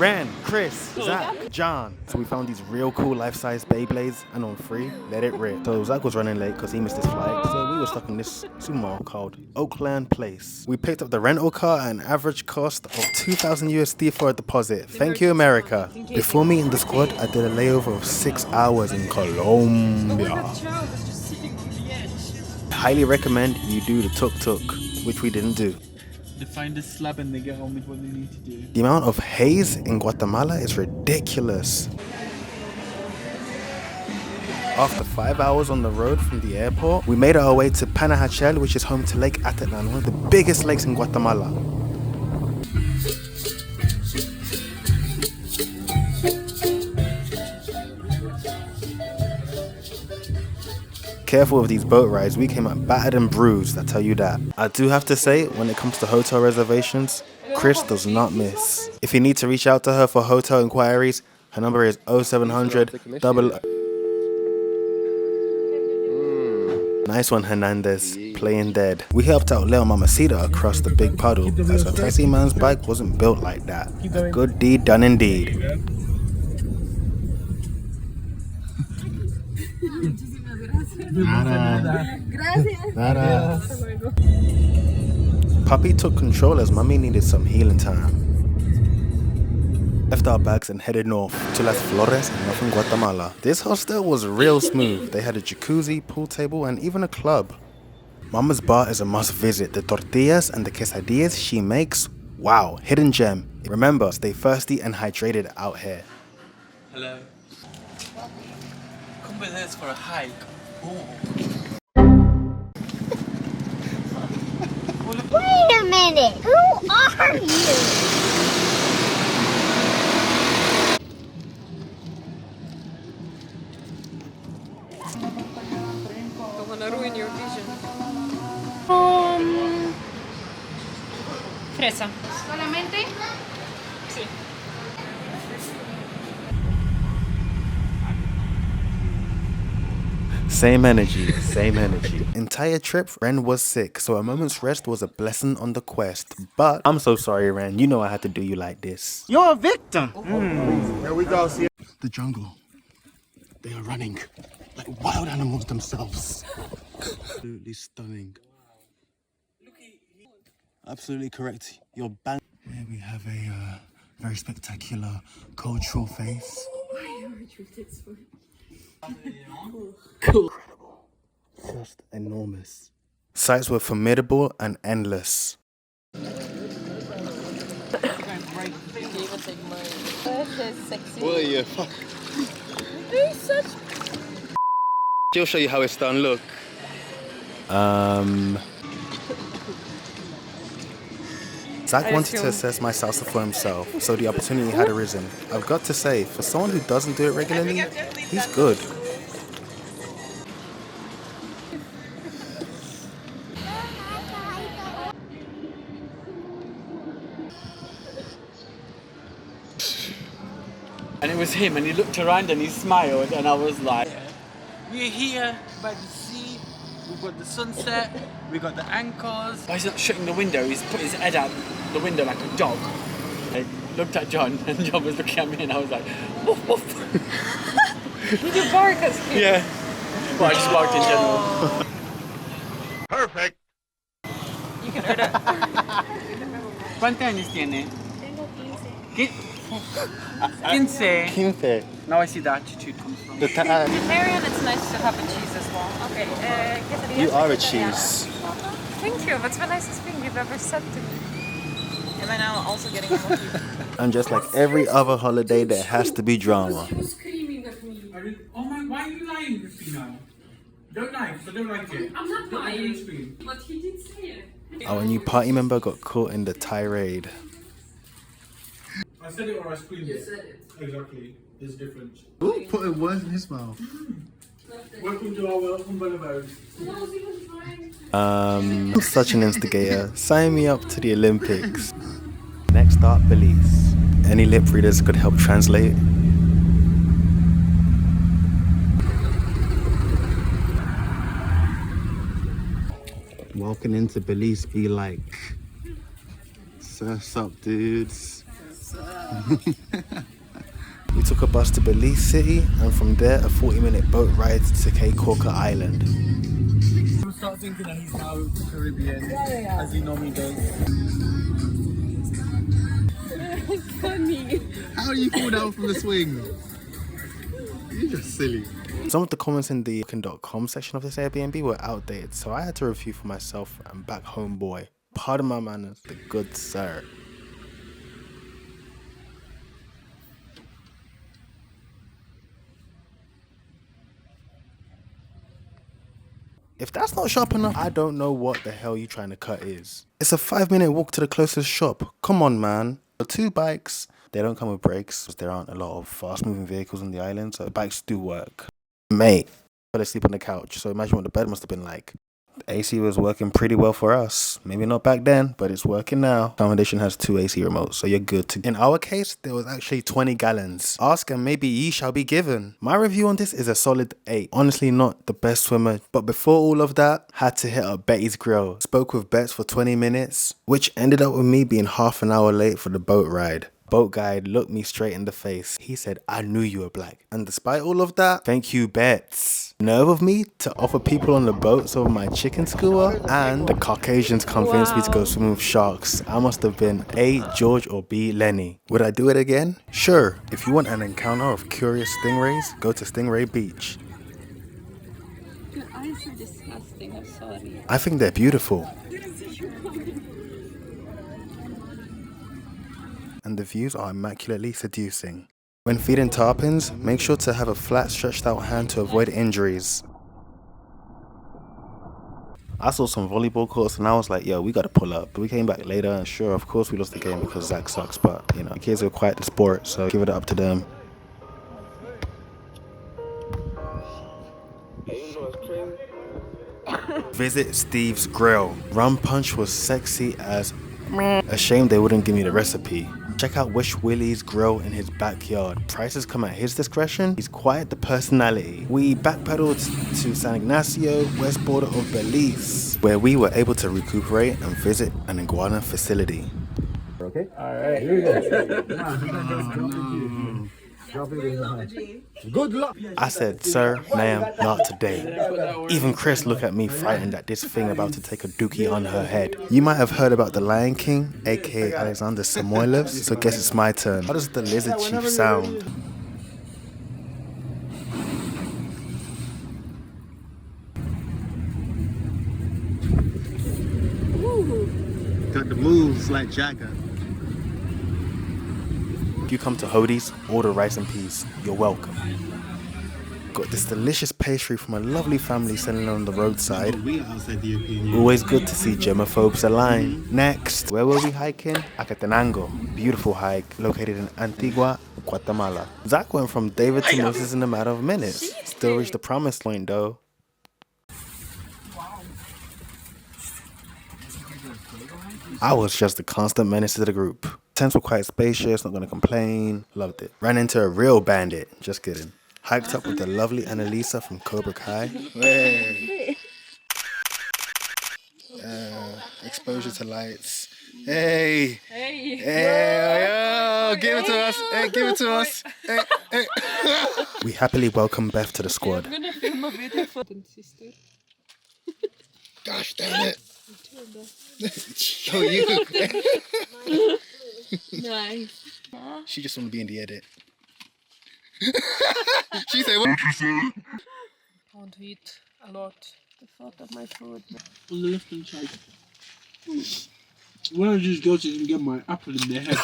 Ran, Chris, Zach, John. So we found these real cool life-size Beyblades, and on free, let it rip. So Zach was running late because he missed his flight, so we were stuck in this mall called Oakland Place. We picked up the rental car at an average cost of 2,000 USD for a deposit. Thank you, America. Before meeting the squad, I did a layover of 6 hours in Colombia. Highly recommend you do the tuk-tuk, which we didn't do. They find a slab and they get on with what they need to do. The amount of haze in Guatemala is ridiculous. After 5 hours on the road from the airport, we made our way to Panajachel, which is home to Lake Atitlan, one of the biggest lakes in Guatemala. Careful with these boat rides, we came out battered and bruised, I tell you that. I do have to say, when it comes to hotel reservations, Chris does not miss. If you need to reach out to her for hotel inquiries, her number is 0700 double. Nice one, Hernandez, playing dead. We helped out Lil Mamacita across the big puddle, as her taxi man's bike wasn't built like that. A good deed done indeed. Puppy took control as Mummy needed some healing time. Left our bags and headed north to Las Flores in northern Guatemala. This hostel was real smooth. They had a jacuzzi, pool table, and even a club. Mama's bar is a must visit. The tortillas and the quesadillas she makes, wow, hidden gem. Remember, stay thirsty and hydrated out here. Hello. Come with us for a hike. Wait a minute! Who are you? Don't wanna ruin your vision. Fresa. ¿Solamente? Sí. Same energy, same energy. Entire trip, Ren was sick, so a moment's rest was a blessing on the quest. But I'm so sorry, Ren. You know I had to do you like this. You're a victim. Here we go, see the jungle. They are running like wild animals themselves. Absolutely stunning. Absolutely correct. You're bang. Here we have a very spectacular cultural face. Cool. Incredible. Just enormous. Sights were formidable and endless. What are you? She'll show you how it's done. Look. Zach wanted to assess my salsa for himself, so the opportunity had arisen. I've got to say, for someone who doesn't do it regularly, he's good. And it was him, and he looked around and he smiled, and I was like, we're here by the sea, we've got the sunset, we got the anchors. Why is he not shutting the window? He's put his head out the window like a dog. I looked at John, and John was looking at me, and I was like, woof woof. Did you bark as kid? Yeah. Well, I just barked in general. Perfect. You can order. ¿Cuántos años tiene? Tengo 15. 15. Now I see the attitude comes from. Vegetarian, it's nice to have a cheese as well. Okay, quesadillas. You are a cheese. Thank you, that's the nicest thing you've ever said to me. Am I now also getting a mojito? And just like every other holiday, there has to be drama. He was screaming at me. Oh my, why are you lying, Christina? Don't lie, I don't like it. I'm not lying, but he did say it. Our new party member got caught in the tirade. I said it or I screamed it. You said it. Exactly. There's a difference. Ooh, putting words in his mouth. Welcome to our humble abode. I'm such an instigator. Sign me up to the Olympics. Next up, Belize. Any lip readers could help translate. Walking into Belize be like, surf's up, dudes. We took a bus to Belize City, and from there a 40-minute boat ride to Cape Corker Island. People start thinking that he's now Caribbean, as he normally does. Funny. How do you fall down from the swing? You're just silly. Some of the comments in the booking.com section of this Airbnb were outdated, so I had to review for myself and back home boy. Pardon my manners, the good sir. If that's not sharp enough, I don't know what the hell you trying to cut is. It's a 5-minute walk to the closest shop. Come on, man. The 2 bikes, they don't come with brakes. There aren't a lot of fast-moving vehicles on the island, so the bikes do work. Mate, fell asleep on the couch, so imagine what the bed must have been like. The AC was working pretty well for us. Maybe not back then, but it's working now. Accommodation has 2 AC remotes, so you're good to. In our case, there was actually 20 gallons. Ask and maybe ye shall be given. My review on this is a solid 8. Honestly, not the best swimmer, but before all of that, had to hit up Betty's Grill. Spoke with Betts for 20 minutes, which ended up with me being half an hour late for the boat ride. Boat guide looked me straight in the face. He said, I knew you were black. And despite all of that, thank you, Betts. Nerve of me to offer people on the boat some of my chicken skewer, and the Caucasians convinced me to go swim with sharks. I must have been A, George, or B, Lenny. Would I do it again? Sure. If you want an encounter of curious stingrays, go to Stingray Beach. Your eyes are disgusting. I'm sorry. I think they're beautiful. And the views are immaculately seducing. When feeding tarpons, make sure to have a flat stretched out hand to avoid injuries. I saw some volleyball courts and I was like, yo, we gotta pull up. But we came back later and sure, of course we lost the game because Zach sucks, but you know, the kids are quite the sport, so give it up to them. Visit Steve's Grill. Rum punch was sexy as a shame they wouldn't give me the recipe. Check out Wish Willie's Grill in his backyard. Prices come at his discretion. He's quite the personality. We backpedaled to San Ignacio, west border of Belize, where we were able to recuperate and visit an iguana facility. Okay? Alright, here we go. Good luck. I said, sir, ma'am, not today. Even Chris looked at me frightened at this thing about to take a dookie on her head. You might have heard about the Lion King, aka Alexander Samoilov, so guess it's my turn. How does the lizard chief sound? Got the moves like Jagger. If you come to Hody's, order rice and peas. You're welcome. Got this delicious pastry from a lovely family selling on the roadside. We are outside the European Union. Always good to see germaphobes align. Next, where were we hiking? Acatenango. Beautiful hike located in Antigua, Guatemala. Zach went from David to Moses in a matter of minutes. Still reached the promised point though. I was just a constant menace to the group. Tents were quite spacious, not gonna complain. Loved it. Ran into a real bandit. Just kidding. Hiked up with the lovely Annalisa from Cobra Kai. Hey. Exposure to lights. Hey. Hey. Hey, yo, give it to us. Hey, give it to us. Hey, hey. We happily welcome Beth to the squad. I'm gonna film a video for sister. Gosh damn it. Show you. Nice. She just want to be in the edit. She said what? I want to eat a lot. The thought of my food. On the left hand side. When I just go to get my apple in their head.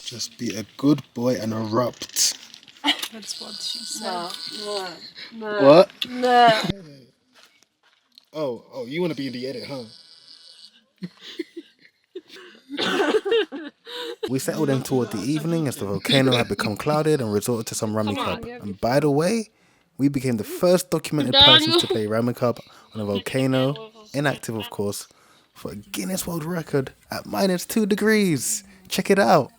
Just be a good boy and erupt. That's what she said. No. What? No. Oh, you want to be in the edit, huh? We settled in toward the evening as the volcano had become clouded and resorted to some Rummy Cup. And by the way, we became the first documented persons to play Rummy Cup on a volcano, inactive of course, for a Guinness World Record at -2 degrees. Check it out.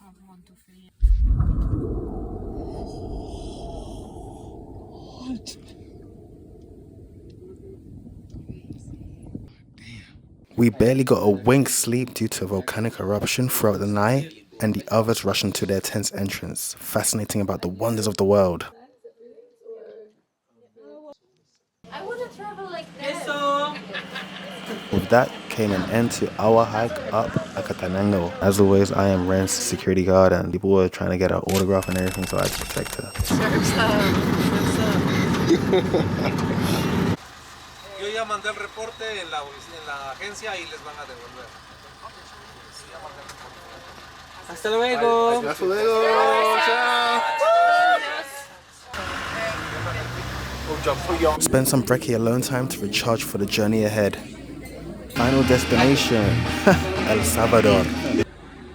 We barely got a wink's sleep due to volcanic eruption throughout the night. and the others rushing to their tent's entrance, fascinating about the wonders of the world. I want to travel like that. With that came an end to our hike up Acatenango. As always, I am Ren's security guard, and people were trying to get her autograph and everything, so I had to protect her. Yo ya mandé el reporte en la agencia y les van a devolver. Hasta luego. Hasta luego. Chao. Spend some brekkie alone time to recharge for the journey ahead. Final destination, El Salvador.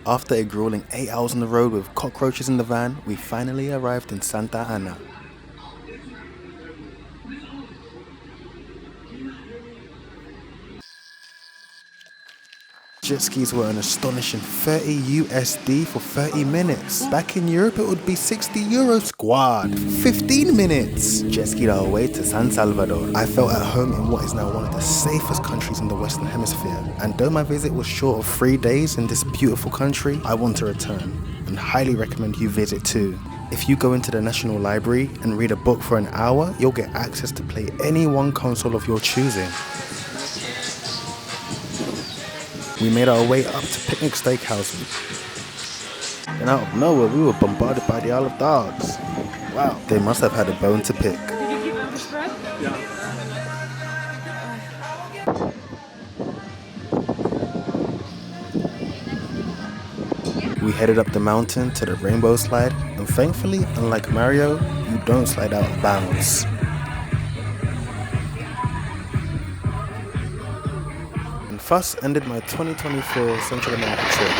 After a grueling 8 hours on the road with cockroaches in the van, we finally arrived in Santa Ana. Jet skis were an astonishing 30 USD for 30 minutes. Back in Europe, it would be 60 euro squad for 15 minutes. Jet skied our way to San Salvador. I felt at home in what is now one of the safest countries in the Western Hemisphere. And though my visit was short of 3 days in this beautiful country, I want to return and highly recommend you visit too. If you go into the National Library and read a book for an hour, you'll get access to play any one console of your choosing. We made our way up to Picnic Steakhouse. And out of nowhere, we were bombarded by the Isle of Dogs. Wow, they must have had a bone to pick. Did you give him the spread? We headed up the mountain to the rainbow slide, and thankfully, unlike Mario, you don't slide out of bounds. And thus ended my 2024 Central America trip.